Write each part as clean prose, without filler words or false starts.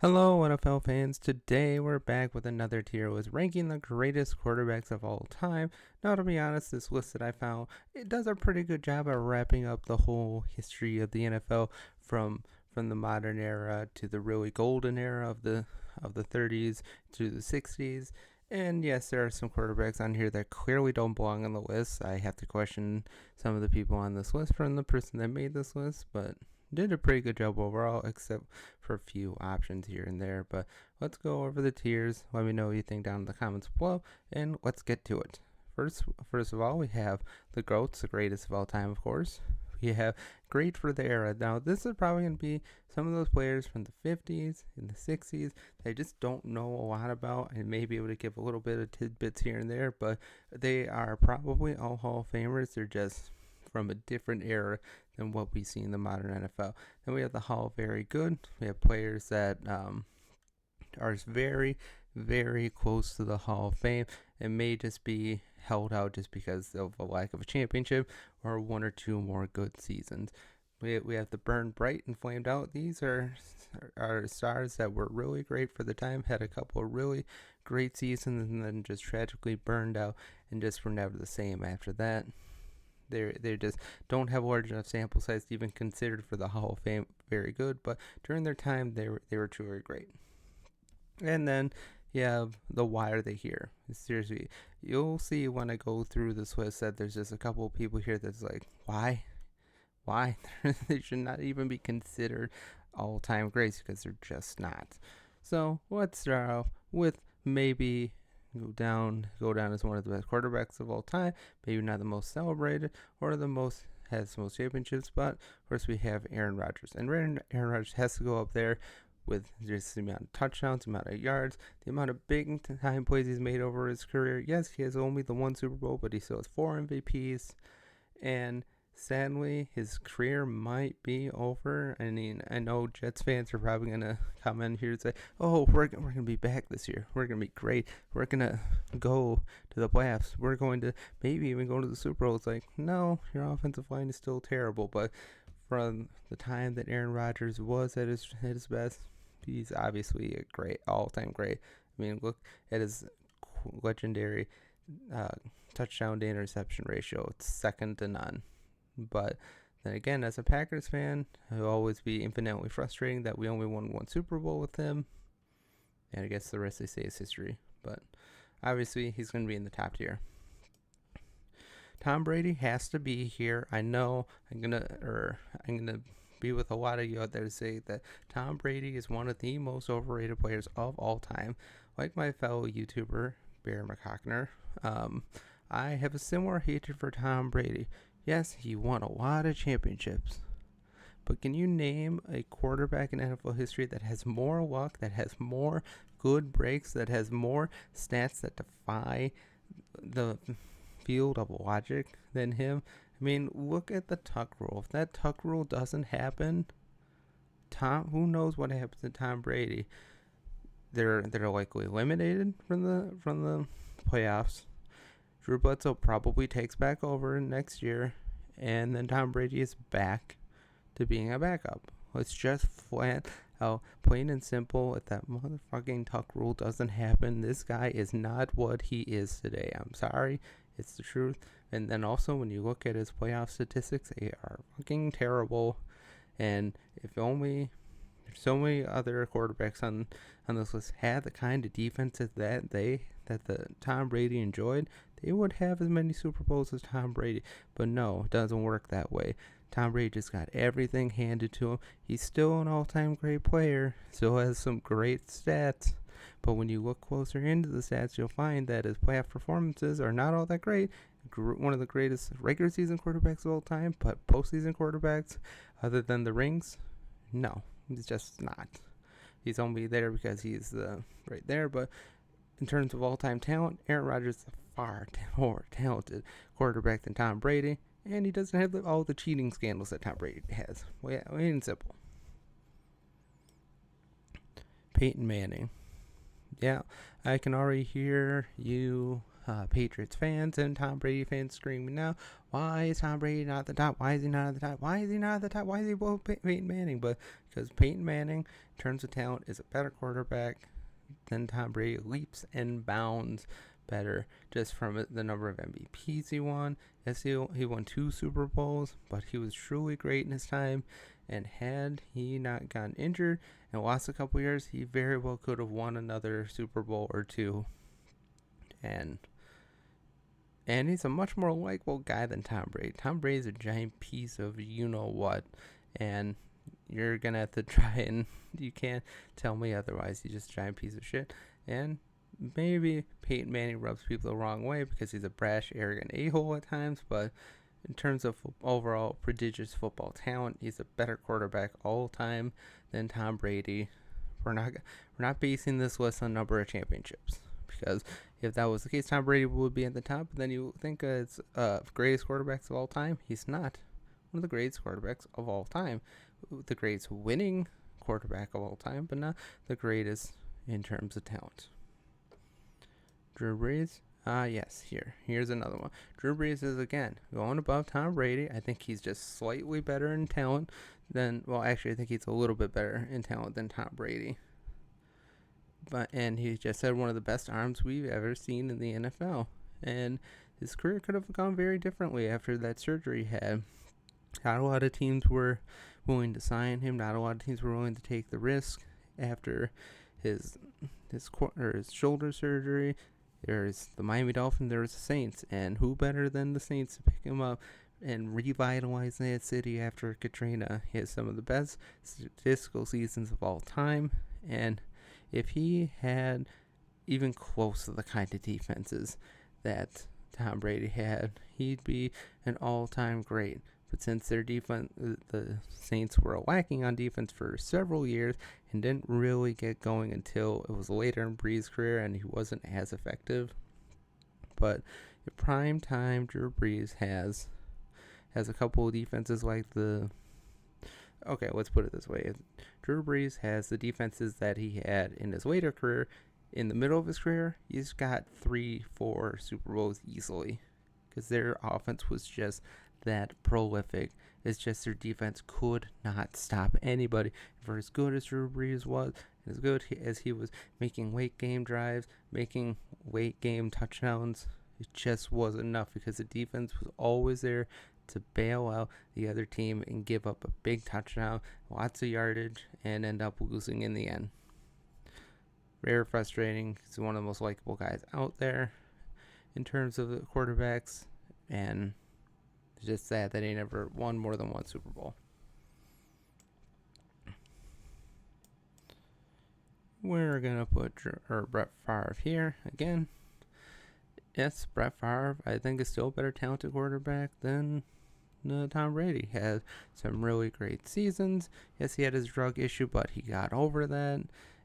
Hello, NFL fans. Today we're back with another tier list ranking the greatest quarterbacks of all time. Now, to be honest, this list that I found it does a pretty good job of wrapping up the whole history of the NFL from the modern era to the really golden era of the 30s to the 60s. And yes, there are some quarterbacks on here that clearly don't belong on the list. I have to question some of the people on this list from the person that made this list, but did a pretty good job overall, except for a few options here and there. But let's go over the tiers. Let me know what you think down in the comments below, and let's get to it. First of all, we have the GOATs, the greatest of all time, of course. We have great for the era. Now, this is probably going to be some of those players from the 50s and the 60s that I just don't know a lot about, and may be able to give a little bit of tidbits here and there, but they are probably all Hall of Famers. They're just from a different era than what we see in the modern NFL. Then we have the Hall of Very Good. We have players that are very, very close to the Hall of Fame and may just be held out just because of a lack of a championship or one or two more good seasons. We have the Burn Bright and Flamed Out. These are stars that were really great for the time, had a couple of really great seasons, and then just tragically burned out and just were never the same after that. They just don't have a large enough sample size to even considered for the Hall of Fame very good, but during their time they were truly great. And then you have the Why Are They Here? Seriously, you'll see when I go through this list that there's just a couple of people here that's like, why? They should not even be considered all-time greats because they're just not. So let's start off with maybe go down as one of the best quarterbacks of all time. Maybe not the most celebrated or has the most championships, but of course we have Aaron Rodgers, and Aaron Rodgers has to go up there with just the amount of touchdowns, the amount of yards, the amount of big time plays he's made over his career. Yes, he has only the one Super Bowl, but he still has 4 MVPs, and sadly, his career might be over. I mean, I know Jets fans are probably going to come in here and say, oh, we're going to be back this year. We're going to be great. We're going to go to the playoffs. We're going to maybe even go to the Super Bowl. It's like, no, your offensive line is still terrible. But from the time that Aaron Rodgers was at his best, he's obviously a great, all-time great. I mean, look at his legendary touchdown to interception ratio. It's second to none. But then again, as a Packers fan, it'll always be infinitely frustrating that we only won one Super Bowl with him. And I guess the rest they say is history. But obviously, he's going to be in the top tier. Tom Brady has to be here. I know I'm gonna be with a lot of you out there to say that Tom Brady is one of the most overrated players of all time. Like my fellow YouTuber Bear McCockner, I have a similar hatred for Tom Brady. Yes, he won a lot of championships, but can you name a quarterback in NFL history that has more luck, that has more good breaks, that has more stats that defy the field of logic than him? I mean, look at the Tuck rule. If that Tuck rule doesn't happen, who knows what happens to Tom Brady? They're likely eliminated from the playoffs. Drew Bledsoe probably takes back over next year, and then Tom Brady is back to being a backup. It's just flat out, plain and simple. If that motherfucking Tuck rule doesn't happen, this guy is not what he is today. I'm sorry, it's the truth. And then also, when you look at his playoff statistics, they are fucking terrible. And if only so many other quarterbacks on this list had the kind of defenses that the Tom Brady enjoyed, they would have as many Super Bowls as Tom Brady. But no, it doesn't work that way. Tom Brady just got everything handed to him. He's still an all-time great player, still has some great stats. But when you look closer into the stats, you'll find that his playoff performances are not all that great. One of the greatest regular season quarterbacks of all time, but postseason quarterbacks, other than the rings, no, he's just not. He's only there because he's right there. But in terms of all-time talent, Aaron Rodgers is a far more talented quarterback than Tom Brady, and he doesn't have all the cheating scandals that Tom Brady has. Plain and simple. Peyton Manning. Yeah, I can already hear you Patriots fans and Tom Brady fans screaming now, why is Tom Brady not at the top? Why is he not at the top? Why is he not at the top? Why is he below Peyton Manning? But because Peyton Manning, in terms of talent, is a better quarterback than Tom Brady, leaps and bounds better just from the number of MVPs he won. Yes, he won 2 Super Bowls, but he was truly great in his time. And had he not gotten injured and lost a couple years, he very well could have won another Super Bowl or 2. And he's a much more likable guy than Tom Brady. Tom Brady's a giant piece of you-know-what. And you're going to have to try and you can't tell me otherwise. He's just a giant piece of shit. And maybe Peyton Manning rubs people the wrong way because he's a brash, arrogant a-hole at times, but in terms of overall prodigious football talent, he's a better quarterback all time than Tom Brady. We're not basing this list on number of championships, because if that was the case, Tom Brady would be at the top. Then you think it's greatest quarterbacks of all time. He's not one of the greatest quarterbacks of all time. The greatest winning quarterback of all time, but not the greatest in terms of talent. Drew Brees. Yes, here's another one. Drew Brees is, again, going above Tom Brady. I think he's just slightly better in talent than, well, actually, I think he's a little bit better in talent than Tom Brady. And he just had one of the best arms we've ever seen in the NFL. And his career could have gone very differently after that surgery he had. Not a lot of teams were willing to sign him. Not a lot of teams were willing to take the risk after his shoulder surgery. There's the Miami Dolphins, there's the Saints, and who better than the Saints to pick him up and revitalize that city after Katrina? He has some of the best statistical seasons of all time, and if he had even close to the kind of defenses that Tom Brady had, he'd be an all-time great. But since their defense, the Saints were lacking on defense for several years and didn't really get going until it was later in Brees' career and he wasn't as effective. But at prime time, Drew Brees has a couple of defenses like okay, let's put it this way. Drew Brees has the defenses that he had in his later career. In the middle of his career, he's got 3-4 Super Bowls easily because their offense was just that prolific. It's just their defense could not stop anybody. For as good as Drew Brees was, as good as he was making late game drives, making late game touchdowns, it just wasn't enough because the defense was always there to bail out the other team and give up a big touchdown, lots of yardage, and end up losing in the end. Very frustrating. He's one of the most likable guys out there in terms of the quarterbacks, and it's just sad that he never won more than one Super Bowl. We're going to put Brett Favre here again. Yes, Brett Favre, I think, is still a better talented quarterback than Tom Brady. He had some really great seasons. Yes, he had his drug issue, but he got over that.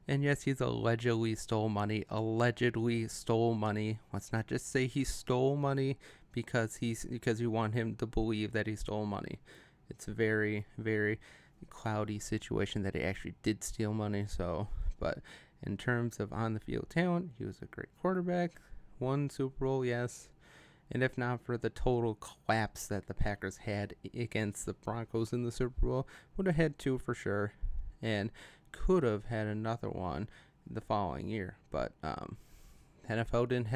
And yes, he's allegedly stole money. Let's not just say he stole money because you want him to believe that he stole money. It's a very, very cloudy situation that he actually did steal money. But in terms of on the field talent, he was a great quarterback. Won Super Bowl, yes. And if not for the total collapse that the Packers had against the Broncos in the Super Bowl, would have had 2 for sure, and could have had another one the following year. But NFL didn't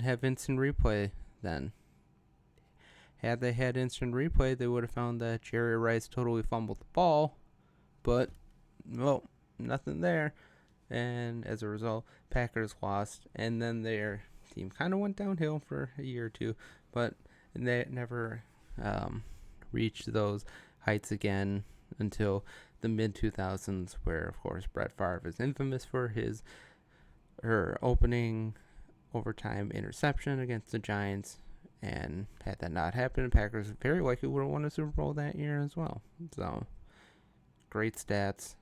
have instant replay then. Had they had instant replay, they would have found that Jerry Rice totally fumbled the ball, but well, nothing there. And as a result, Packers lost, and then their team kind of went downhill for a year or two, but they never reached those heights again until the mid-2000s, where, of course, Brett Favre is infamous for her opening overtime interception against the Giants, and had that not happened, the Packers very likely would have won a Super Bowl that year as well. So, great stats.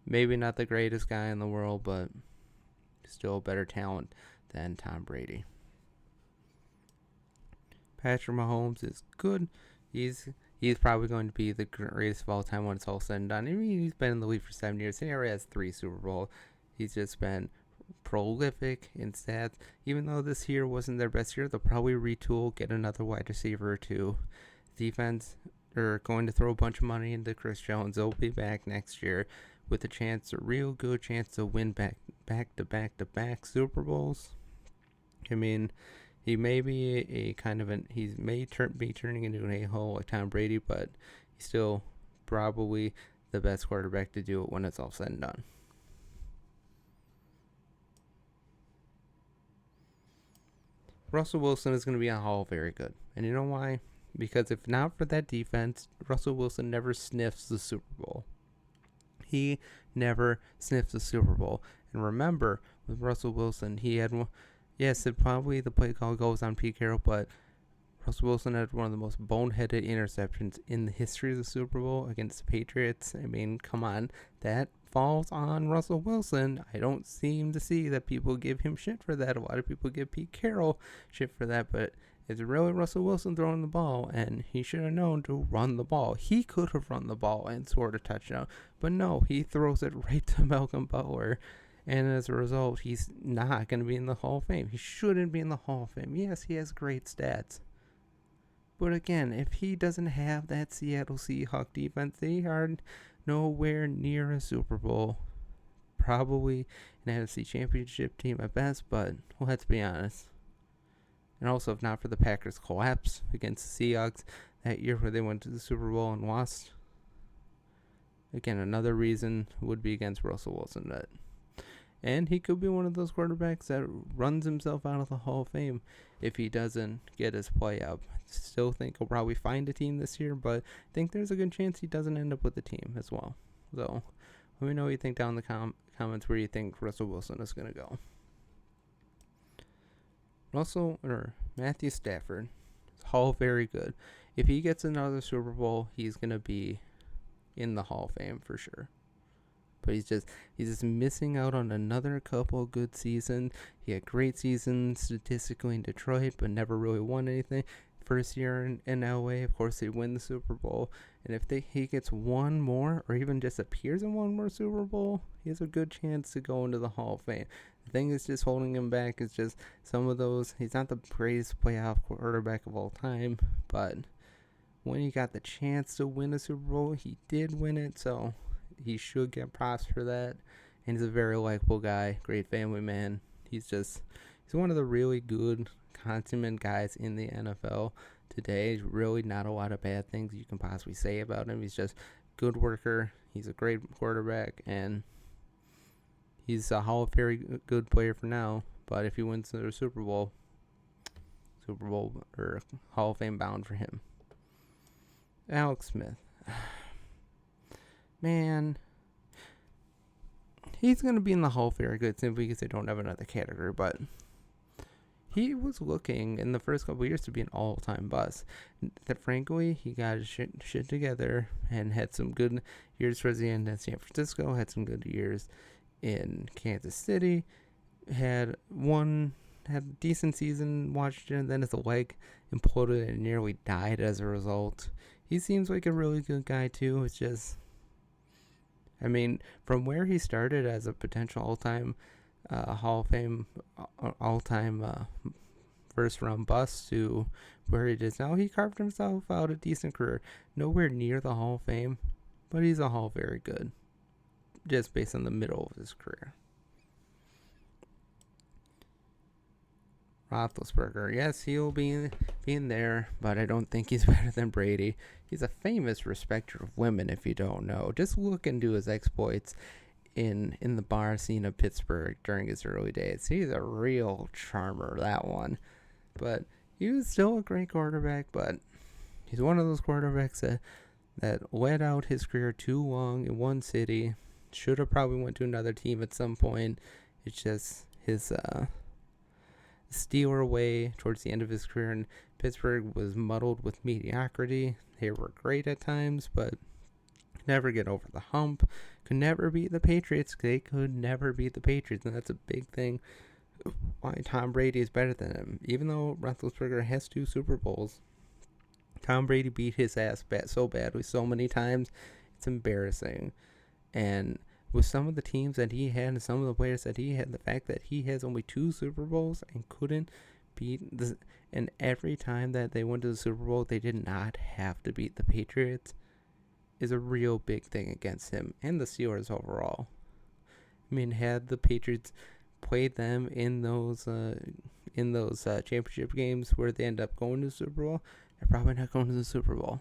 Maybe not the greatest guy in the world, but still better talent than Tom Brady. Patrick Mahomes is good. He's probably going to be the greatest of all time when it's all said and done. I mean, he's been in the league for 7 years. He already has 3 Super Bowls. He's just been prolific in stats. Even though this year wasn't their best year, they'll probably retool, get another wide receiver or two. Defense are going to throw a bunch of money into Chris Jones. They'll be back next year with a real good chance to win back-to-back Super Bowls. I mean, he may be be turning into an a-hole like Tom Brady, but he's still probably the best quarterback to do it when it's all said and done. Russell Wilson is going to be on Hall very good. And you know why? Because if not for that defense, Russell Wilson never sniffs the Super Bowl. He never sniffs the Super Bowl. And remember, with Russell Wilson, he had, yes, it probably the play call goes on Pete Carroll, but Russell Wilson had one of the most boneheaded interceptions in the history of the Super Bowl against the Patriots. I mean, come on. That falls on Russell Wilson. I don't seem to see that people give him shit for that. A lot of people give Pete Carroll shit for that, but it's really Russell Wilson throwing the ball, and he should have known to run the ball. He could have run the ball and scored a touchdown, but no, he throws it right to Malcolm Butler. And as a result, he's not going to be in the Hall of Fame. He shouldn't be in the Hall of Fame. Yes, he has great stats. But again, if he doesn't have that Seattle Seahawks defense, they are nowhere near a Super Bowl. Probably an NFC Championship team at best, but let's be honest. And also, if not for the Packers' collapse against the Seahawks that year where they went to the Super Bowl and lost, again, another reason would be against Russell Wilson. And he could be one of those quarterbacks that runs himself out of the Hall of Fame if he doesn't get his play up. Still think he'll probably find a team this year, but I think there's a good chance he doesn't end up with a team as well. So let me know what you think down in the comments where you think Russell Wilson is going to go. Matthew Stafford, Hall very good. If he gets another Super Bowl, he's going to be in the Hall of Fame for sure. But he's just missing out on another couple good seasons. He had great seasons statistically in Detroit, but never really won anything. First year in LA, of course, they win the Super Bowl. And if he gets one more, or even just appears in one more Super Bowl, he has a good chance to go into the Hall of Fame. The thing that's just holding him back is just some of those. He's not the greatest playoff quarterback of all time, but when he got the chance to win a Super Bowl, he did win it, so he should get props for that. And he's a very likable guy, great family man. He's one of the really good consummate guys in the NFL today. Really not a lot of bad things you can possibly say about him. He's just a good worker. He's a great quarterback, and he's a very good player for now. But if he wins the Super Bowl or Hall of Fame bound for him. Alex Smith. Man, he's going to be in the Hall of Fame good simply because they don't have another category, but he was looking in the first couple of years to be an all-time bust. That frankly, he got his shit together and had some good years towards the end in San Francisco, had some good years in Kansas City, had a decent season, watched it, and then his leg imploded and nearly died as a result. He seems like a really good guy too. It's just, I mean, from where he started as a potential all-time Hall of Fame, all-time first-round bust to where he is now, he carved himself out a decent career. Nowhere near the Hall of Fame, but he's a Hall very good, just based on the middle of his career. Roethlisberger, yes, he'll be in there, but I don't think he's better than Brady. He's a famous respecter of women, if you don't know. Just look into his exploits in the bar scene of Pittsburgh during his early days. He's a real charmer, that one. But he was still a great quarterback, but he's one of those quarterbacks that led out his career too long in one city. Should have probably went to another team at some point. It's just his Steeler way towards the end of his career in Pittsburgh was muddled with mediocrity. They were great at times, but never get over the hump. Could never beat the Patriots. They could never beat the Patriots, and that's a big thing why Tom Brady is better than him. Even though Roethlisberger has 2 Super Bowls, Tom Brady beat his ass so badly so many times, it's embarrassing. And with some of the teams that he had and some of the players that he had, the fact that he has only 2 Super Bowls and couldn't beat the, and every time that they went to the Super Bowl, they did not have to beat the Patriots, is a real big thing against him and the Steelers overall. I mean, had the Patriots played them in those championship games where they end up going to the Super Bowl, they're probably not going to the Super Bowl.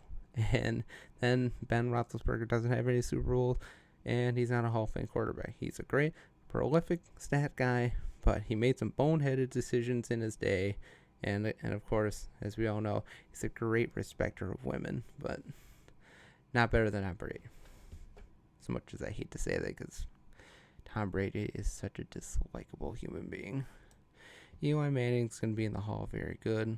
And then Ben Roethlisberger doesn't have any Super Bowls, and he's not a Hall of Fame quarterback. He's a great, prolific stat guy, but he made some boneheaded decisions in his day. And of course, as we all know, he's a great respecter of women, but not better than Tom Brady. As much as I hate to say that, because Tom Brady is such a dislikable human being. Eli Manning's going to be in the Hall very good.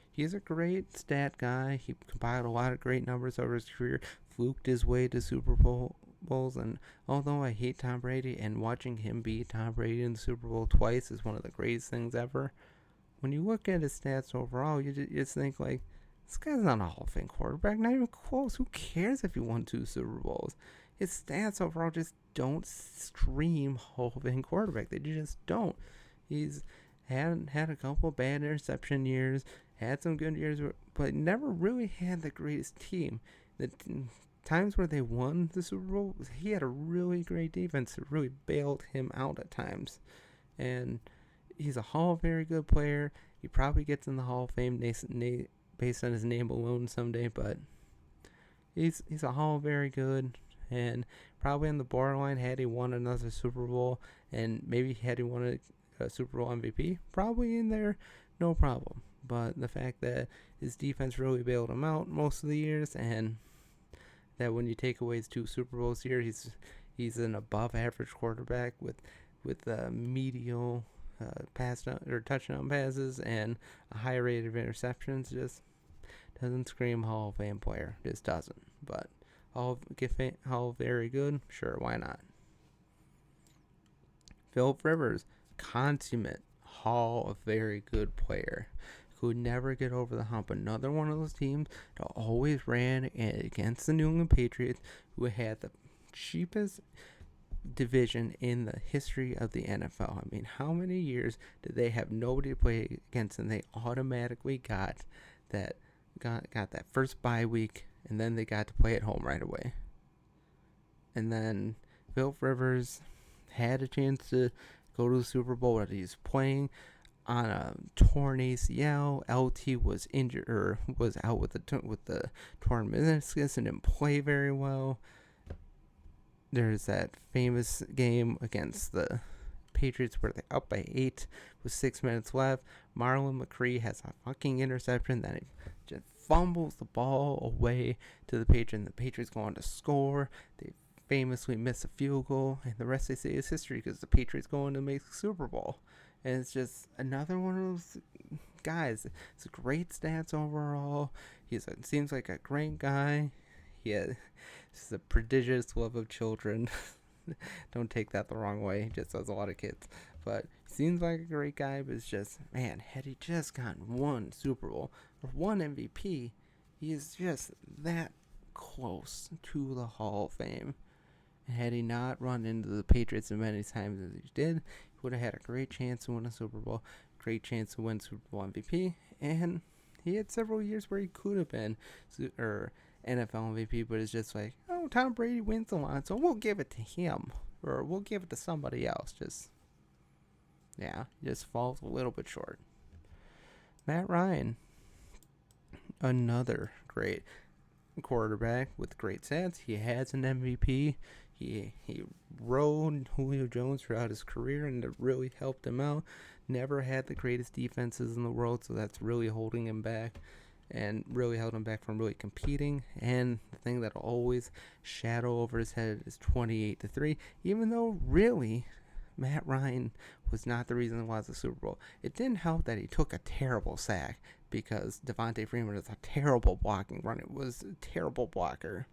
He's a great stat guy. He compiled a lot of great numbers over his career, fluked his way to Super Bowls, and although I hate Tom Brady, and watching him beat Tom Brady in the Super Bowl twice is one of the greatest things ever, when you look at his stats overall, you just think, like, this guy's not a Hall of Fame quarterback, not even close. Who cares if he won 2 Super Bowls? His stats overall just don't scream Hall of Fame quarterback. They just don't. He's had a couple bad interception years, had some good years, but never really had the greatest team. The times where they won the Super Bowl, he had a really great defense that really bailed him out at times. And he's a Hall of very good player. He probably gets in the Hall of Fame based on his name alone someday, but he's a Hall of very good, and probably on the borderline had he won another Super Bowl, and maybe had he won a Super Bowl MVP, probably in there, no problem. But the fact that his defense really bailed him out most of the years, and that when you take away his 2 Super Bowls here, he's an above average quarterback with medial touchdown passes and a high rate of interceptions, just doesn't scream Hall of Fame player. Just doesn't. But Hall very good, sure, why not? Philip Rivers, consummate Hall of very good player, who never get over the hump. Another one of those teams that always ran against the New England Patriots, who had the cheapest division in the history of the NFL. I mean, how many years did they have nobody to play against, and they automatically got that first bye week, and then they got to play at home right away. And then Philip Rivers had a chance to go to the Super Bowl, but he's playing on a torn ACL. LT was injured, or was out with the torn meniscus, and didn't play very well. There's that famous game against the Patriots where they're up by 8 with 6 minutes left. Marlon McCree has a fucking interception that he just fumbles the ball away to the Patriots, and the Patriots go on to score. They famously miss a field goal, and the rest they say is history, because the Patriots go on to make the Super Bowl. And it's just another one of those guys. It's great stats overall. Seems like a great guy. He has a prodigious love of children. Don't take that the wrong way. He just has a lot of kids. But he seems like a great guy, but it's just, man, had he just gotten 1 Super Bowl or 1 MVP, he is just that close to the Hall of Fame. And had he not run into the Patriots as many times as he did, he would have had a great chance to win a Super Bowl, great chance to win Super Bowl MVP, and he had several years where he could have been NFL MVP, but it's just like, oh, Tom Brady wins a lot, so we'll give it to him, or we'll give it to somebody else. Just falls a little bit short. Matt Ryan, another great quarterback with great stats. He has an MVP. He rode Julio Jones throughout his career, and it really helped him out. Never had the greatest defenses in the world, so that's really holding him back, and really held him back from really competing. And the thing that'll always shadow over his head is 28-3, even though really Matt Ryan was not the reason it was the Super Bowl. It didn't help that he took a terrible sack, because Devontae Freeman is a terrible blocking run. It was a terrible blocker.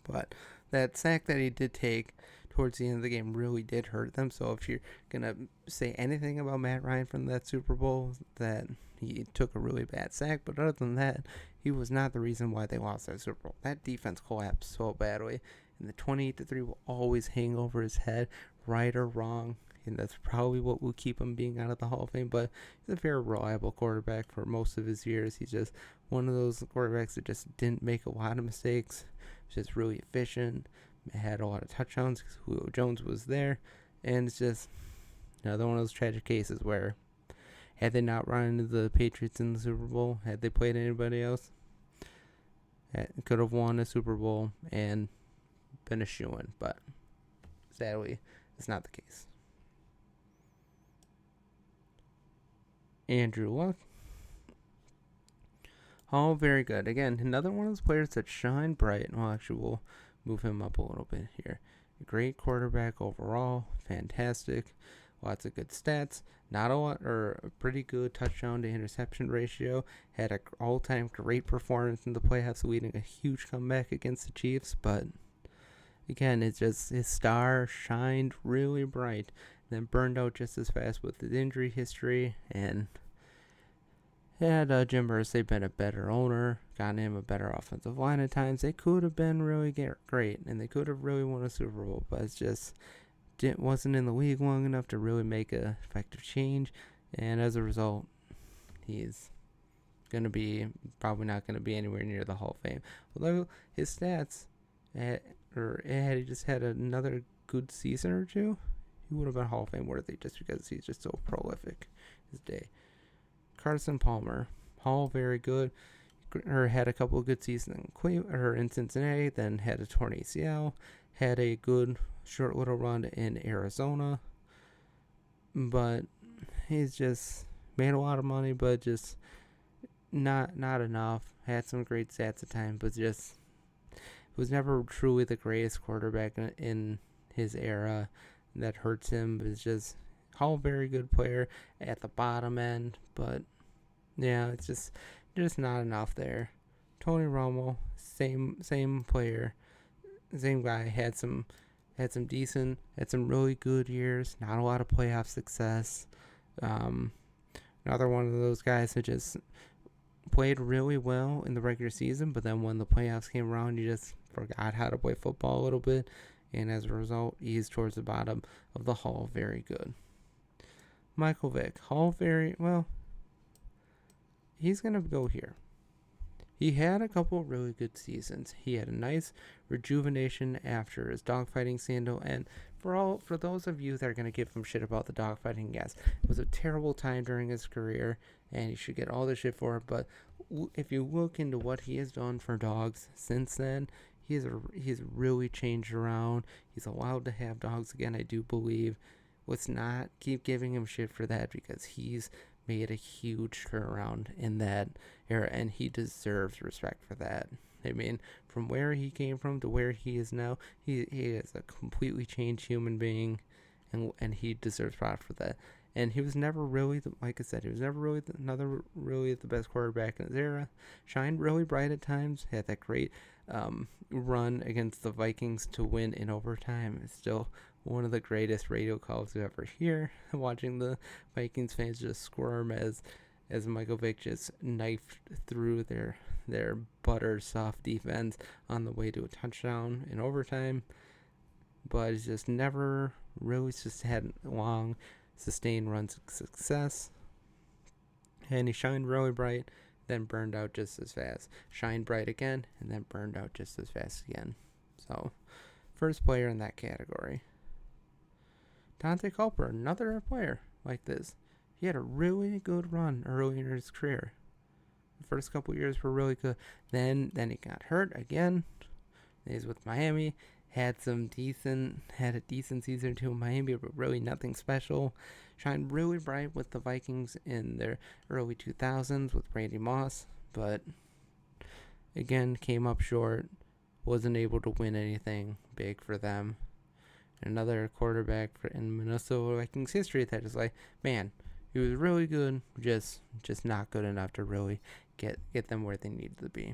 But that sack that he did take towards the end of the game really did hurt them. So if you're going to say anything about Matt Ryan from that Super Bowl, that he took a really bad sack. But other than that, he was not the reason why they lost that Super Bowl. That defense collapsed so badly. And the 28-3 will always hang over his head, right or wrong. And that's probably what will keep him being out of the Hall of Fame. But he's a very reliable quarterback for most of his years. He's just one of those quarterbacks that just didn't make a lot of mistakes. Just really efficient. Had a lot of touchdowns because Julio Jones was there. And it's just another one of those tragic cases where had they not run into the Patriots in the Super Bowl, had they played anybody else, could have won a Super Bowl and been a shoo-in. But sadly, it's not the case. Andrew Luck. All very good. Again, another one of those players that shine bright. Well, actually, we'll move him up a little bit here. Great quarterback overall. Fantastic. Lots of good stats. Not a lot, or a pretty good touchdown to interception ratio. Had an all-time great performance in the playoffs, leading a huge comeback against the Chiefs. But again, it's just his star shined really bright, then burned out just as fast with his injury history. And had Jim Irsay been a better owner, gotten him a better offensive line at times, they could have been really great, and they could have really won a Super Bowl. But it's just wasn't in the league long enough to really make an effective change, and as a result, he's probably not going to be anywhere near the Hall of Fame. Although his stats, had he just had another good season or two, he would have been Hall of Fame worthy just because he's just so prolific his day. Carson Palmer, Hall, very good. Had a couple of good seasons in Cincinnati, then had a torn ACL, had a good short little run in Arizona, but he's just made a lot of money, but just not enough. Had some great stats at times, but just was never truly the greatest quarterback in his era. That hurts him, but it's just Hall, very good player at the bottom end, but yeah, it's just not enough there. Tony Romo, same player, same guy, had some really good years, not a lot of playoff success. Another one of those guys that just played really well in the regular season, but then when the playoffs came around, he just forgot how to play football a little bit, and as a result, he's towards the bottom of the Hall. Very good. Michael Vick, Hall, very well. He's going to go here. He had a couple really good seasons. He had a nice rejuvenation after his dogfighting scandal, and for those of you that are going to give him shit about the dogfighting, yes, it was a terrible time during his career, and he should get all the shit for it, but if you look into what he has done for dogs since then, he's really changed around. He's allowed to have dogs again, I do believe. Let's not keep giving him shit for that, because he's made a huge turnaround in that era, and he deserves respect for that. I mean, from where he came from to where he is now, he is a completely changed human being, and he deserves props for that. And he was never really, like I said, he was never really the best quarterback in his era. Shined really bright at times, had that great run against the Vikings to win in overtime. It's still one of the greatest radio calls you ever hear. Watching the Vikings fans just squirm as Michael Vick just knifed through their butter soft defense on the way to a touchdown in overtime. But it's just never really just had long sustained runs of success. And he shined really bright, then burned out just as fast. Shined bright again, and then burned out just as fast again. So, first player in that category. Dante Culper, another player like this. He had a really good run early in his career. The first couple years were really good. Then he got hurt again. He's with Miami. Had a decent season or two in Miami, but really nothing special. Shined really bright with the Vikings in their early 2000s with Randy Moss, but again came up short. Wasn't able to win anything big for them. Another quarterback in Minnesota Vikings history that is like, man, he was really good, just not good enough to really get them where they needed to be.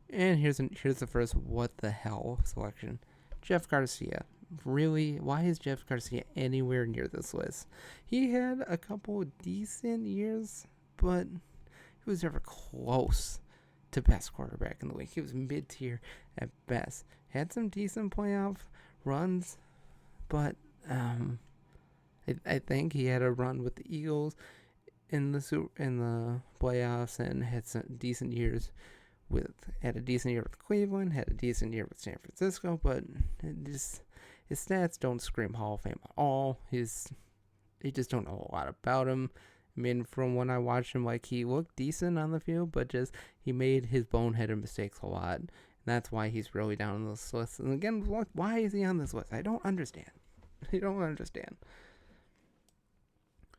And here's the first what the hell selection. Jeff Garcia. Really, why is Jeff Garcia anywhere near this list? He had a couple decent years, but he was never close to best quarterback in the league. He was mid-tier at best. had some decent playoff runs, but I think he had a run with the Eagles in the playoffs and had some decent years had a decent year with Cleveland, had a decent year with San Francisco, but his stats don't scream Hall of Fame at all. You just don't know a lot about him. I mean, from when I watched him, like, he looked decent on the field, but just he made his boneheaded mistakes a lot. And that's why he's really down on this list. And again, why is he on this list? I don't understand. I don't understand.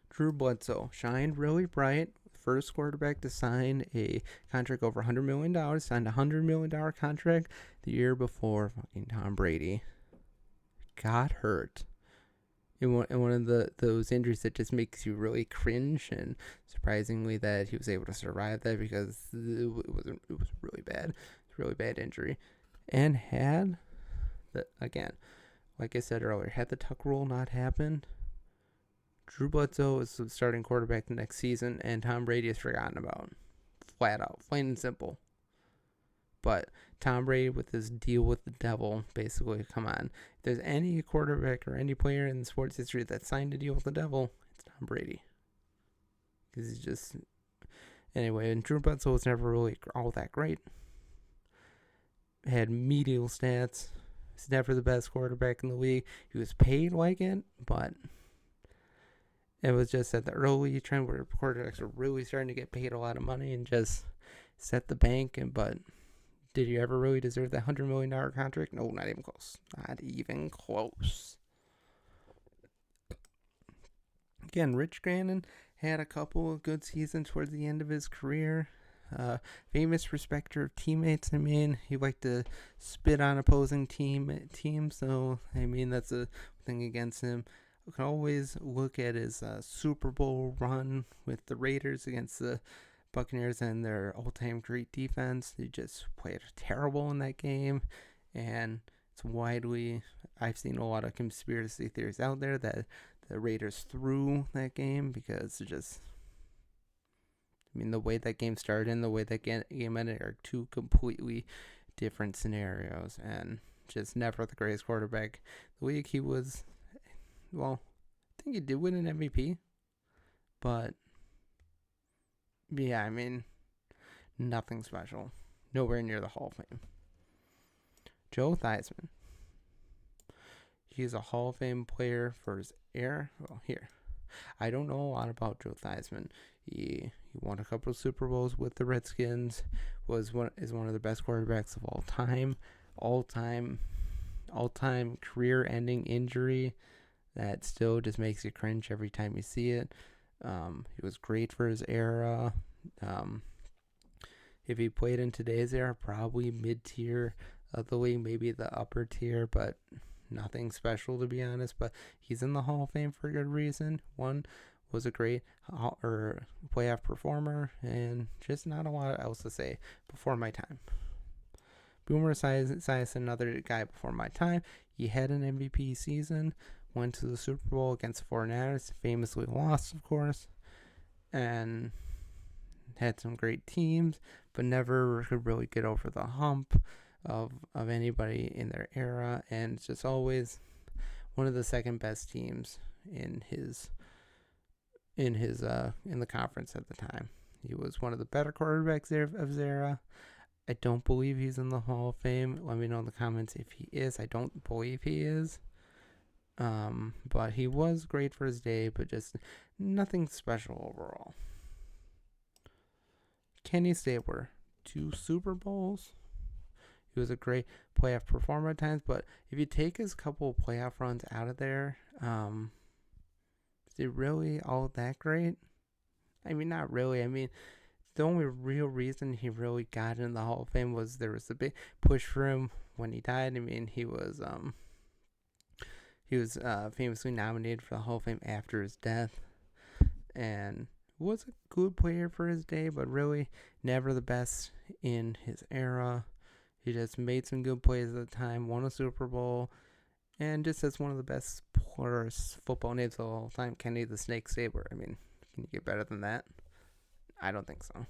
Drew Bledsoe shined really bright. First quarterback to sign a contract over $100 million. Signed a $100 million contract the year before fucking Tom Brady got hurt in one of those injuries that just makes you really cringe. And surprisingly that he was able to survive that, because it was really bad. It's a really bad injury. And had again, like I said earlier, had the Tuck rule not happened, Drew Bledsoe is the starting quarterback the next season, and Tom Brady is forgotten about. Flat out. Plain and simple. But Tom Brady, with his deal with the devil, basically, come on. If there's any quarterback or any player in sports history that signed a deal with the devil, it's Tom Brady. Because he's just... Anyway, and Drew Bledsoe was never really all that great. Had medial stats. He's never the best quarterback in the league. He was paid like it, but... It was just at the early trend where quarterbacks were really starting to get paid a lot of money and just set the bank. But did you ever really deserve that $100 million contract? No, not even close. Not even close. Again, Rich Gannon had a couple of good seasons towards the end of his career. Famous respecter of teammates. I mean, he liked to spit on opposing teams. So, I mean, that's a thing against him. You can always look at his Super Bowl run with the Raiders against the Buccaneers and their all-time great defense. They just played terrible in that game, and I've seen a lot of conspiracy theories out there that the Raiders threw that game because the way that game started and the way that game ended are two completely different scenarios, and just never the greatest quarterback in the league. He was... Well, I think he did win an MVP, but yeah, I mean, nothing special. Nowhere near the Hall of Fame. Joe Theismann. He's a Hall of Fame player for his era. Well, here, I don't know a lot about Joe Theismann. He won a couple of Super Bowls with the Redskins. Is one of the best quarterbacks of all time. All time career-ending injury that still just makes you cringe every time you see it. He was great for his era. If he played in today's era, probably mid-tier of the league, maybe the upper tier, but nothing special, to be honest. But he's in the Hall of Fame for a good reason. One, was a great playoff performer, and just not a lot else to say before my time. Boomer Esiason, another guy before my time. He had an MVP season. Went to the Super Bowl against the 49ers, famously lost, of course, and had some great teams, but never could really get over the hump of anybody in their era, and it's just always one of the second best teams in the conference at the time. He was one of the better quarterbacks of his era. I don't believe he's in the Hall of Fame. Let me know in the comments if he is. I don't believe he is. But he was great for his day, but just nothing special overall. Kenny Stabler, 2 Super Bowls. He was a great playoff performer at times, but if you take his couple of playoff runs out of there, is it really all that great? I mean, not really. I mean, the only real reason he really got in the Hall of Fame was there was a big push for him when he died. I mean, he was famously nominated for the Hall of Fame after his death, and was a good player for his day, but really never the best in his era. He just made some good plays at the time, won a Super Bowl, and just as one of the best football names of all time, Kenny the Snake Stabler. I mean, can you get better than that? I don't think so.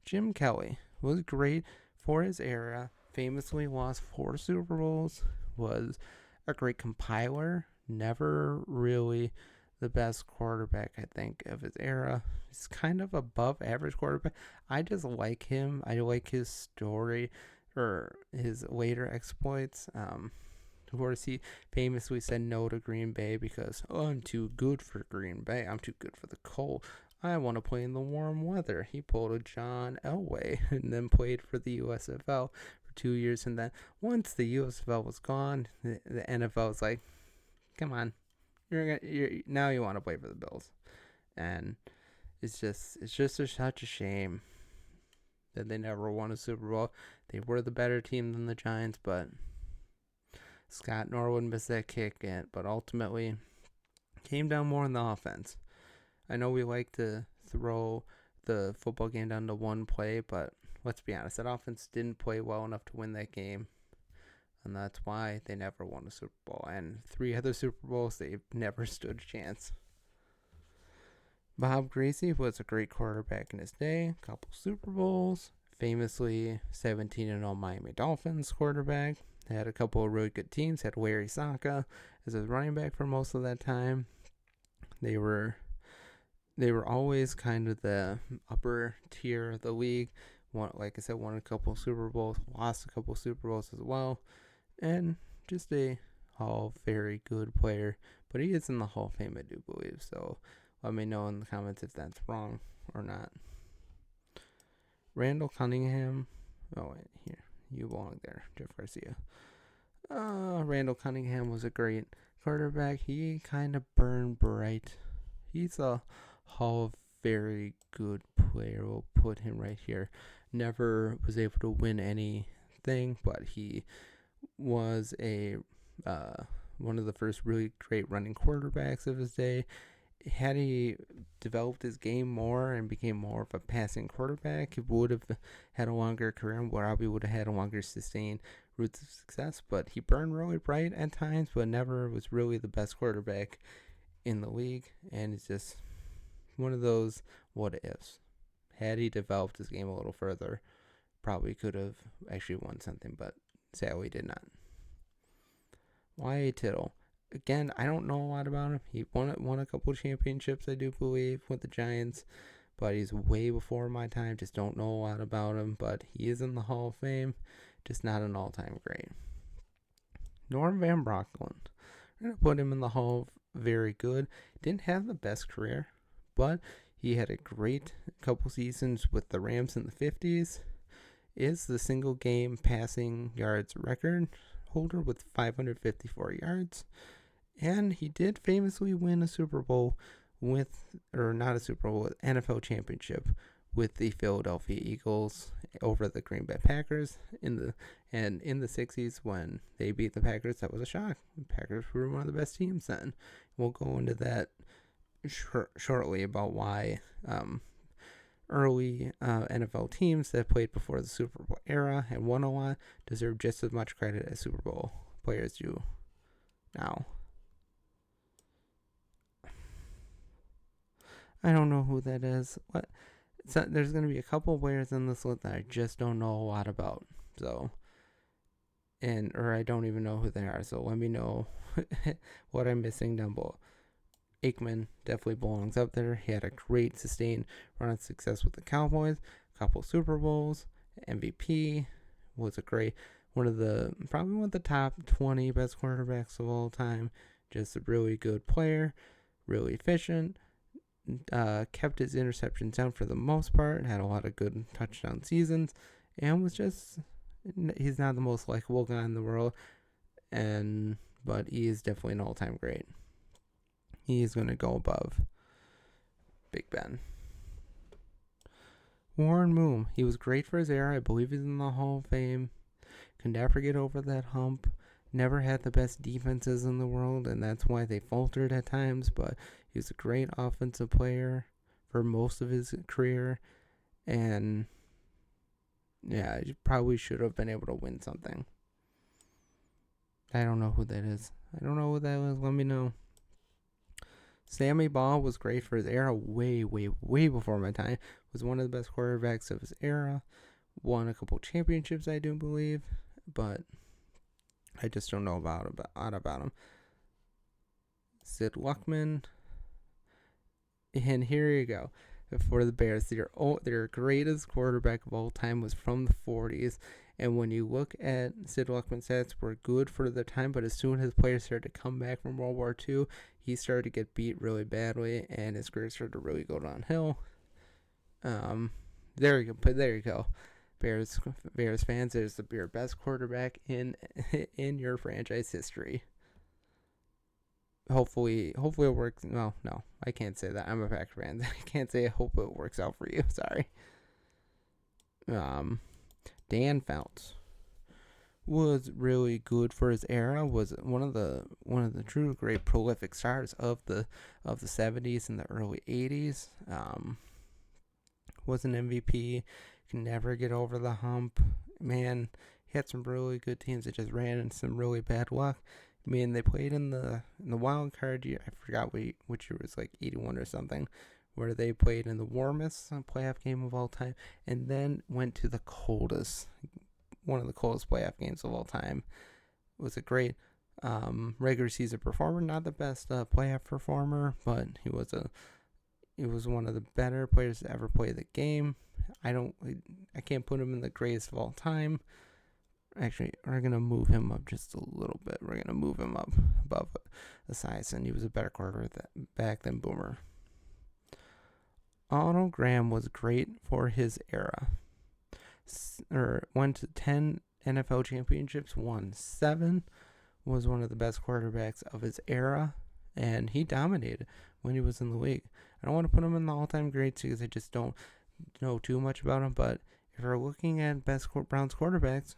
Jim Kelly was great for his era. famously lost 4 Super Bowls, was a great compiler, never really the best quarterback, I think, of his era. He's kind of above average quarterback. I just like him. I like his story or his later exploits. Of course, he famously said no to Green Bay because, oh, I'm too good for Green Bay. I'm too good for the cold. I want to play in the warm weather. He pulled a John Elway and then played for the USFL for 2 years. And then once the USFL was gone, the NFL was like, come on, now you want to play for the Bills. And it's just such a shame that they never won a Super Bowl. They were the better team than the Giants, but Scott Norwood missed that kick, but ultimately came down more on the offense. I know we like to throw the football game down to one play, but let's be honest, that offense didn't play well enough to win that game. And that's why they never won a Super Bowl. And 3 other Super Bowls, they've never stood a chance. Bob Greasy was a great quarterback in his day. A couple Super Bowls. Famously 17-0 Miami Dolphins quarterback. They had a couple of really good teams. Had Larry Saka as his running back for most of that time. They were always kind of the upper tier of the league. Like I said, won a couple Super Bowls, lost a couple Super Bowls as well. And just a very good player. But he is in the Hall of Fame, I do believe. So let me know in the comments if that's wrong or not. Randall Cunningham. Oh, wait, here. You belong there, Jeff Garcia. Randall Cunningham was a great quarterback. He kind of burned bright. He's a Hall of very good player. We'll put him right here. Never was able to win anything, but he was one of the first really great running quarterbacks of his day. Had he developed his game more and became more of a passing quarterback, he would have had a longer career and probably would have had a longer sustained roots of success. But he burned really bright at times, but never was really the best quarterback in the league. And it's just one of those what ifs. Had he developed his game a little further, probably could have actually won something, but sadly did not. Y.A. Tittle. Again, I don't know a lot about him. He won a couple championships, I do believe, with the Giants, but he's way before my time. Just don't know a lot about him, but he is in the Hall of Fame, just not an all-time great. Norm Van Brocklin. I'm going to put him in the Hall of Very Good. Didn't have the best career, but he had a great couple seasons with the Rams in the 50s. Is the single game passing yards record holder with 554 yards. And he did famously win a Super Bowl not a Super Bowl, NFL championship with the Philadelphia Eagles over the Green Bay Packers in the 60s when they beat the Packers. That was a shock. The Packers were one of the best teams then. We'll go into that shortly about why early NFL teams that played before the Super Bowl era and won a lot deserve just as much credit as Super Bowl players do now. I don't know who that is. There's going to be a couple players in this list that I just don't know a lot about. Or I don't even know who they are. So let me know what I'm missing down below. Aikman definitely belongs up there. He had a great sustained run of success with the Cowboys, a couple Super Bowls, MVP, was probably one of the top 20 best quarterbacks of all time. Just a really good player, really efficient, kept his interceptions down for the most part, had a lot of good touchdown seasons, and he's not the most likable guy in the world, but he is definitely an all-time great. He is going to go above Big Ben. Warren Moon. He was great for his era. I believe he's in the Hall of Fame. Can never get over that hump. Never had the best defenses in the world, and that's why they faltered at times. But he was a great offensive player for most of his career. And, yeah, he probably should have been able to win something. I don't know who that is. Let me know. Sammy Baugh was great for his era, way, way, way before my time. Was one of the best quarterbacks of his era. Won a couple championships, I do believe, but I just don't know about him. Sid Luckman, and here you go. For the Bears, their greatest quarterback of all time was from the 40s. And when you look at Sid Luckman's stats, were good for the time, but as soon as his players started to come back from World War II, he started to get beat really badly, and his career started to really go downhill. There you go. Bears fans, there's your best quarterback in your franchise history. Hopefully it works. Well, no, I can't say that. I'm a Packer fan. I can't say I hope it works out for you. Sorry. Dan Fouts was really good for his era. Was one of the true great prolific stars of the 70s and the early 80s. Was an MVP. Can never get over the hump. Man, he had some really good teams that just ran into some really bad luck. I mean, they played in the wild card year. I forgot which year was, like 81 or something, where they played in the warmest playoff game of all time, and then went to one of the coldest playoff games of all time. It was a great regular season performer, not the best playoff performer, but he was one of the better players to ever play the game. I can't put him in the greatest of all time. Actually, we're going to move him up just a little bit. We're going to move him up above the size, and he was a better quarterback than Boomer. Otto Graham was great for his era. Went to 10 NFL championships, won 7, was one of the best quarterbacks of his era, and he dominated when he was in the league. I don't want to put him in the all-time greats because I just don't know too much about him, but if you're looking at best Browns quarterbacks,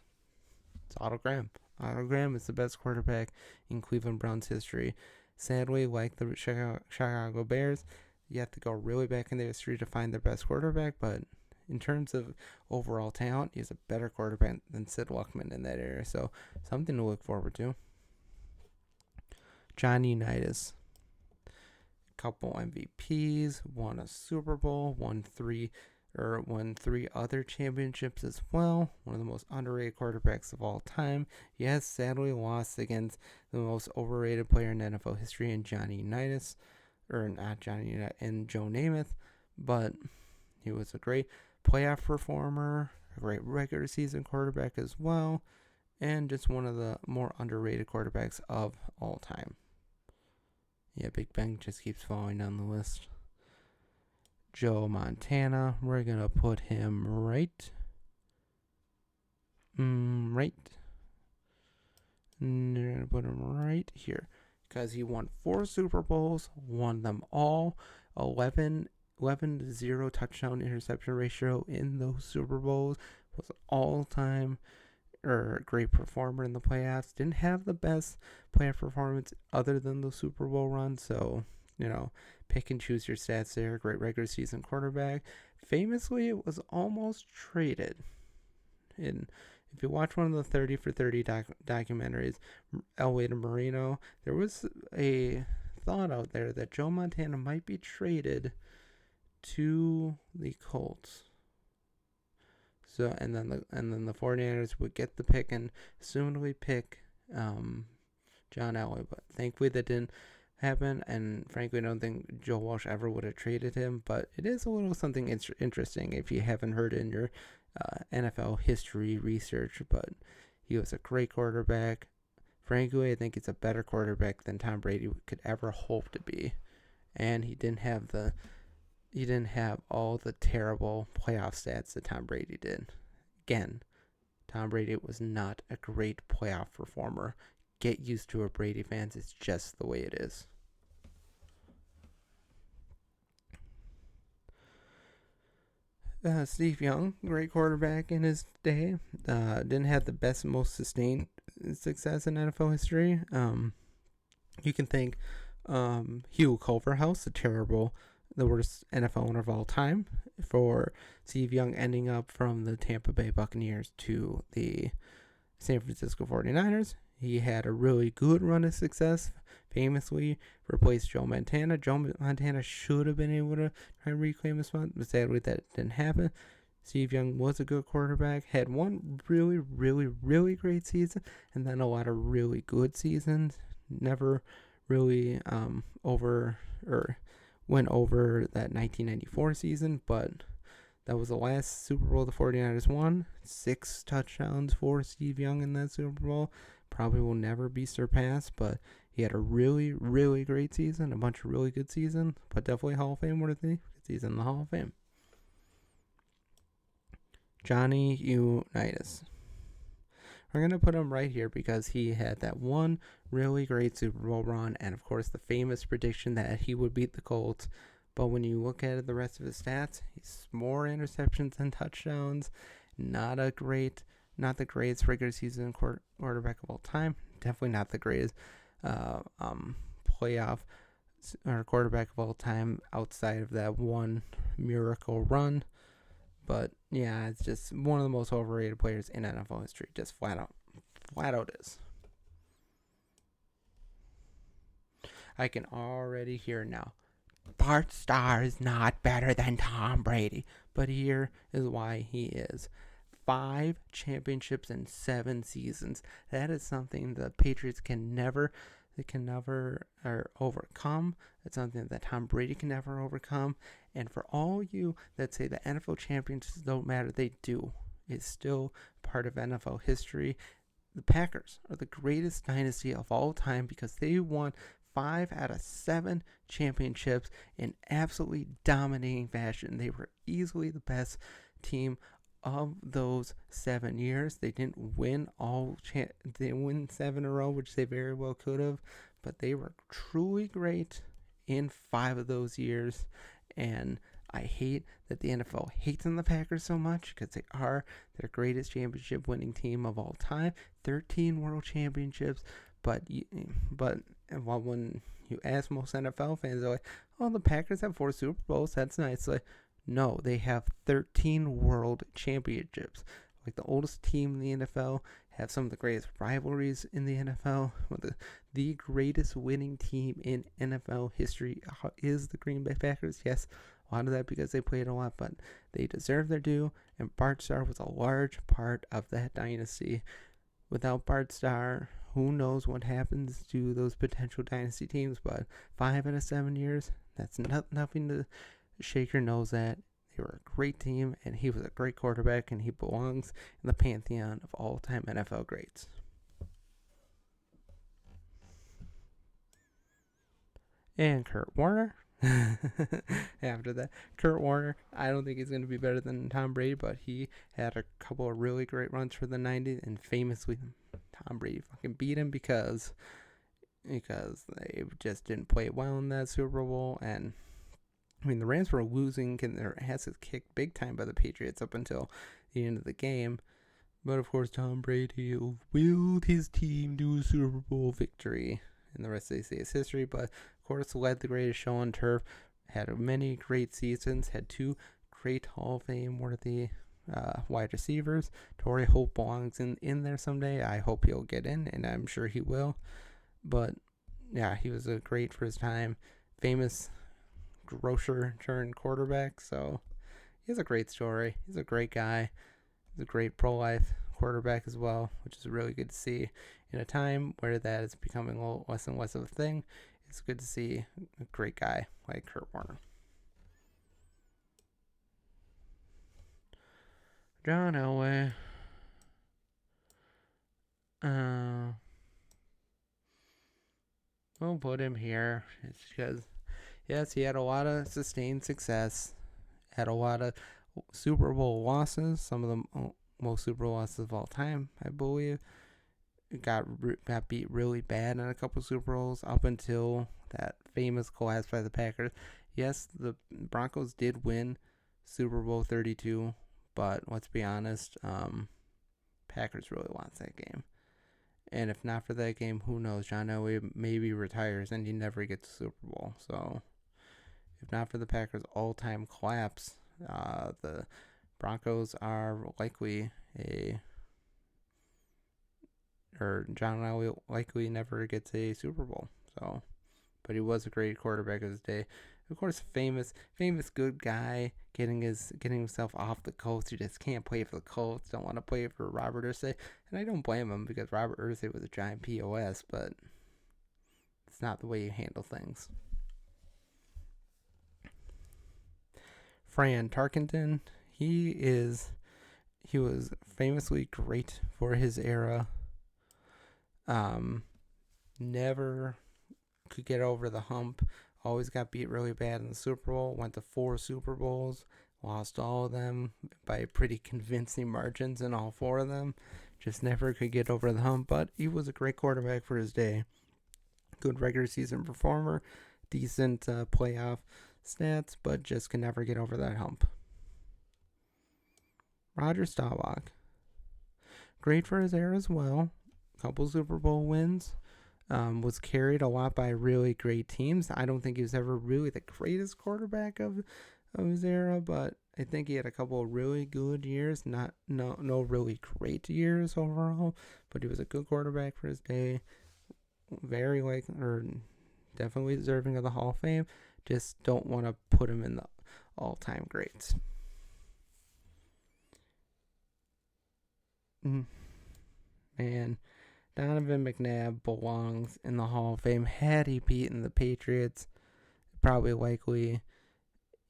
it's Otto Graham. Otto Graham is the best quarterback in Cleveland Browns history. Sadly, like the Chicago Bears, you have to go really back in their history to find their best quarterback, but in terms of overall talent, he's a better quarterback than Sid Luckman in that area, so something to look forward to. John Unitas. Couple MVPs, won a Super Bowl, won three other championships as well. One of the most underrated quarterbacks of all time. Yes, sadly lost against the most overrated player in NFL history in Johnny Unitas, and Joe Namath, but he was a great playoff performer, a great regular season quarterback as well, and just one of the more underrated quarterbacks of all time. Yeah, Big Ben just keeps falling down the list. Joe Montana, we're going to put him right. We're going to put him right here. Because he won 4 Super Bowls, won them all. 11-0 touchdown interception ratio in those Super Bowls. Was an all-time great performer in the playoffs. Didn't have the best playoff performance other than the Super Bowl run, so pick and choose your stats there. Great regular season quarterback. Famously, it was almost traded. If you watch one of the 30 for 30 documentaries, Elway to Marino, there was a thought out there that Joe Montana might be traded to the Colts. So and then the 49ers would get the pick and assumedly pick John Elway, but thankfully that didn't happen, and frankly I don't think Joe Walsh ever would have traded him, but it is a little something interesting if you haven't heard in your NFL history research. But he was a great quarterback. Frankly, I think he's a better quarterback than Tom Brady could ever hope to be, and he didn't have all the terrible playoff stats that Tom Brady did. Again, Tom Brady was not a great playoff performer. Get used to it, Brady fans. It's just the way it is. Steve Young, great quarterback in his day. Didn't have the best, most sustained success in NFL history. You can think Hugh Culverhouse, the worst NFL owner of all time, for Steve Young ending up from the Tampa Bay Buccaneers to the San Francisco 49ers. He had a really good run of success, famously replaced Joe Montana. Joe Montana should have been able to try and reclaim his spot, but sadly that didn't happen. Steve Young was a good quarterback, had one really, really, really great season, and then a lot of really good seasons. Never really over or went over that 1994 season, but that was the last Super Bowl the 49ers won. 6 touchdowns for Steve Young in that Super Bowl. Probably will never be surpassed, but he had a really, really great season, a bunch of really good seasons, but definitely Hall of Fame worthy. He's in the Hall of Fame. Johnny Unitas. We're going to put him right here because he had that one really great Super Bowl run, and of course the famous prediction that he would beat the Colts. But when you look at the rest of his stats, he's more interceptions than touchdowns. Not the greatest regular season quarterback of all time. Definitely not the greatest playoff or quarterback of all time outside of that one miracle run. But yeah, it's just one of the most overrated players in NFL history. Just flat out is. I can already hear now. Bart Starr is not better than Tom Brady. But here is why he is. 5 championships in 7 seasons. That is something the Patriots can never overcome. It's something that Tom Brady can never overcome. And for all you that say the NFL championships don't matter, they do. It's still part of NFL history. The Packers are the greatest dynasty of all time because they won 5 out of 7 championships in absolutely dominating fashion. They were easily the best team of those 7 years. They didn't win they didn't win 7 in a row, which they very well could have, but they were truly great in 5 of those years. And I hate that the NFL hates on the Packers so much because they are their greatest championship winning team of all time. 13 world championships, but when you ask most NFL fans, they're like, "Oh, the Packers have 4 Super Bowls. That's nice." Like, no, they have 13 world championships. Like the oldest team in the NFL, have some of the greatest rivalries in the NFL. The greatest winning team in NFL history is the Green Bay Packers. Yes, a lot of that because they played a lot, but they deserve their due. And Bart Starr was a large part of that dynasty. Without Bart Starr, who knows what happens to those potential dynasty teams? But 5 out of 7 years, that's nothing to shake your nose at. They were a great team, and he was a great quarterback, and he belongs in the pantheon of all-time NFL greats. And Kurt Warner. After that, Kurt Warner, I don't think he's going to be better than Tom Brady, but he had a couple of really great runs for the 90s, and famously, Tom Brady fucking beat him because they just didn't play well in that Super Bowl. And I mean, the Rams were losing, getting their asses kicked big time by the Patriots up until the end of the game. But of course, Tom Brady willed his team to a Super Bowl victory, and the rest they say is history. But of course, led the greatest show on turf, had many great seasons, had 2 great Hall of Fame worthy wide receivers. Torrey Holt belongs in there someday. I hope he'll get in, and I'm sure he will. But yeah, he was a great for his time, famous grocer turned quarterback. So he has a great story. He's a great guy. He's a great pro-life quarterback as well, which is really good to see in a time where that is becoming a little less and less of a thing. It's good to see a great guy like Kurt Warner. John Elway. We'll put him here. It's because, yes, he had a lot of sustained success, had a lot of Super Bowl losses, some of the most Super Bowl losses of all time, I believe. Got beat really bad in a couple Super Bowls up until that famous collapse by the Packers. Yes, the Broncos did win Super Bowl 32, but let's be honest, Packers really lost that game. And if not for that game, who knows? John Elway maybe retires and he never gets a Super Bowl. So, if not for the Packers' all-time collapse, the Broncos are likely John Elway likely never gets a Super Bowl. So, but he was a great quarterback of his day. Of course, famous good guy getting himself off the Colts. He just can't play for the Colts. Don't want to play for Robert Irsay, and I don't blame him because Robert Irsay was a giant POS, but it's not the way you handle things. Fran Tarkenton, he was famously great for his era. Never could get over the hump. Always got beat really bad in the Super Bowl. Went to 4 Super Bowls. Lost all of them by pretty convincing margins in all 4 of them. Just never could get over the hump. But he was a great quarterback for his day. Good regular season performer. Decent playoff stats. But just could never get over that hump. Roger Staubach. Great for his era as well. Couple Super Bowl wins. Was carried a lot by really great teams. I don't think he was ever really the greatest quarterback of his era, but I think he had a couple of really good years. No really great years overall, but he was a good quarterback for his day. Definitely deserving of the Hall of Fame. Just don't want to put him in the all-time greats. Man, Donovan McNabb belongs in the Hall of Fame. Had he beaten the Patriots, probably likely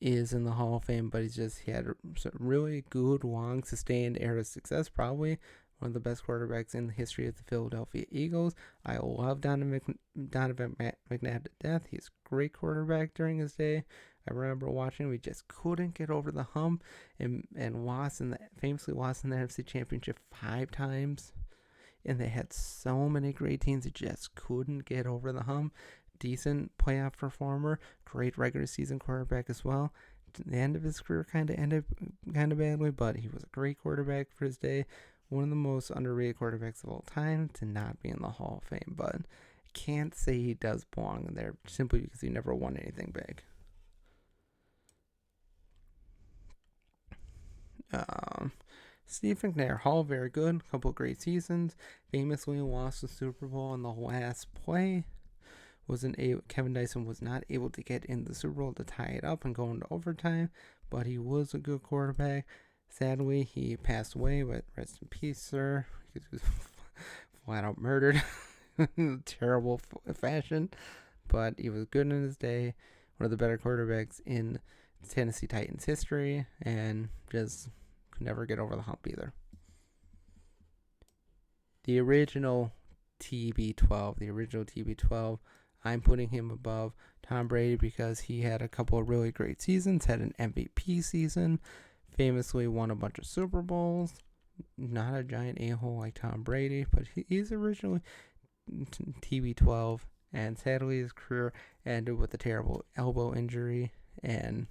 is in the Hall of Fame, but he had a really good, long, sustained era of success. Probably one of the best quarterbacks in the history of the Philadelphia Eagles. I love Donovan McNabb to death. He's a great quarterback during his day. I remember watching. We just couldn't get over the hump, and famously lost in the NFC Championship 5 times. And they had so many great teams that just couldn't get over the hump. Decent playoff performer, great regular season quarterback as well. The end of his career kind of ended kind of badly, but he was a great quarterback for his day. One of the most underrated quarterbacks of all time to not be in the Hall of Fame, but I can't say he does belong in there simply because he never won anything big. Steve McNair, Hall, very good. Couple of great seasons. Famously lost the Super Bowl in the last play. Kevin Dyson was not able to get in the Super Bowl to tie it up and go into overtime, but he was a good quarterback. Sadly, he passed away, but rest in peace, sir. He was flat out murdered in a terrible fashion, but he was good in his day. One of the better quarterbacks in Tennessee Titans history, and just could never get over the hump either. The original TB12, I'm putting him above Tom Brady because he had a couple of really great seasons, had an MVP season, famously won a bunch of Super Bowls. Not a giant a-hole like Tom Brady, but he's originally TB12, and sadly his career ended with a terrible elbow injury, and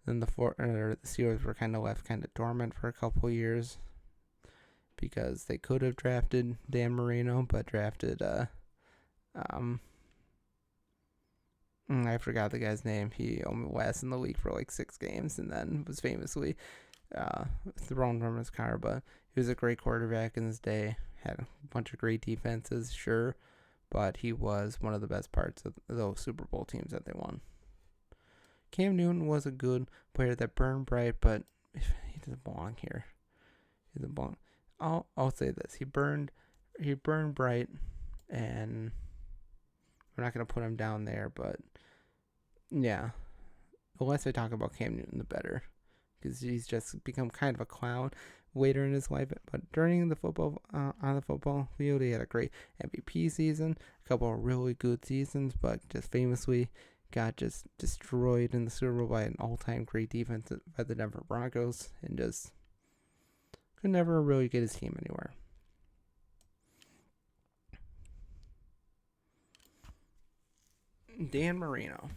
then the Steelers were kind of left kind of dormant for a couple of years because they could have drafted Dan Marino, but drafted I forgot the guy's name. He only lasted in the league for like 6 games and then was famously thrown from his car. But he was a great quarterback in his day. Had a bunch of great defenses, sure, but he was one of the best parts of those Super Bowl teams that they won. Cam Newton was a good player that burned bright, but he doesn't belong here. He doesn't belong. I'll say this: he burned bright, and we're not gonna put him down there. But yeah, the less I talk about Cam Newton, the better, because he's just become kind of a clown later in his life. But during the football, on the football field, he had a great MVP season, a couple of really good seasons, but just famously got just destroyed in the Super Bowl by an all-time great defense by the Denver Broncos, and just could never really get his team anywhere. Dan Marino,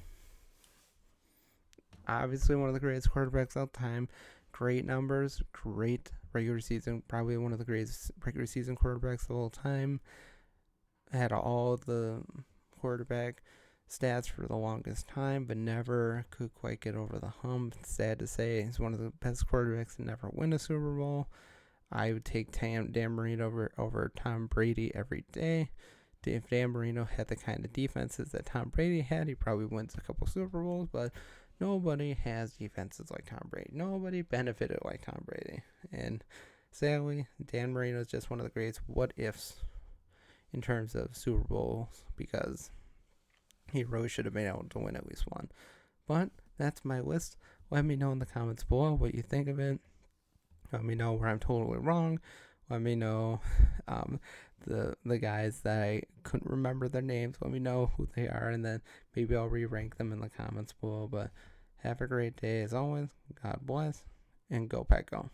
obviously one of the greatest quarterbacks of all time. Great numbers, great regular season, probably one of the greatest regular season quarterbacks of all time. Had all the quarterback stats for the longest time, but never could quite get over the hump. It's sad to say, he's one of the best quarterbacks to never win a Super Bowl. I would take Dan Marino over Tom Brady every day. if Dan Marino had the kind of defenses that Tom Brady had, he probably wins a couple Super Bowls, but nobody has defenses like Tom Brady. Nobody benefited like Tom Brady. And sadly, Dan Marino is just one of the greatest what ifs in terms of Super Bowls, because he really should have been able to win at least one. But that's my list. Let me know in the comments below what you think of it. Let me know where I'm totally wrong. Let me know the guys that I couldn't remember their names. Let me know who they are, and then maybe I'll re-rank them in the comments below. But have a great day as always. God bless, and go Pack Go.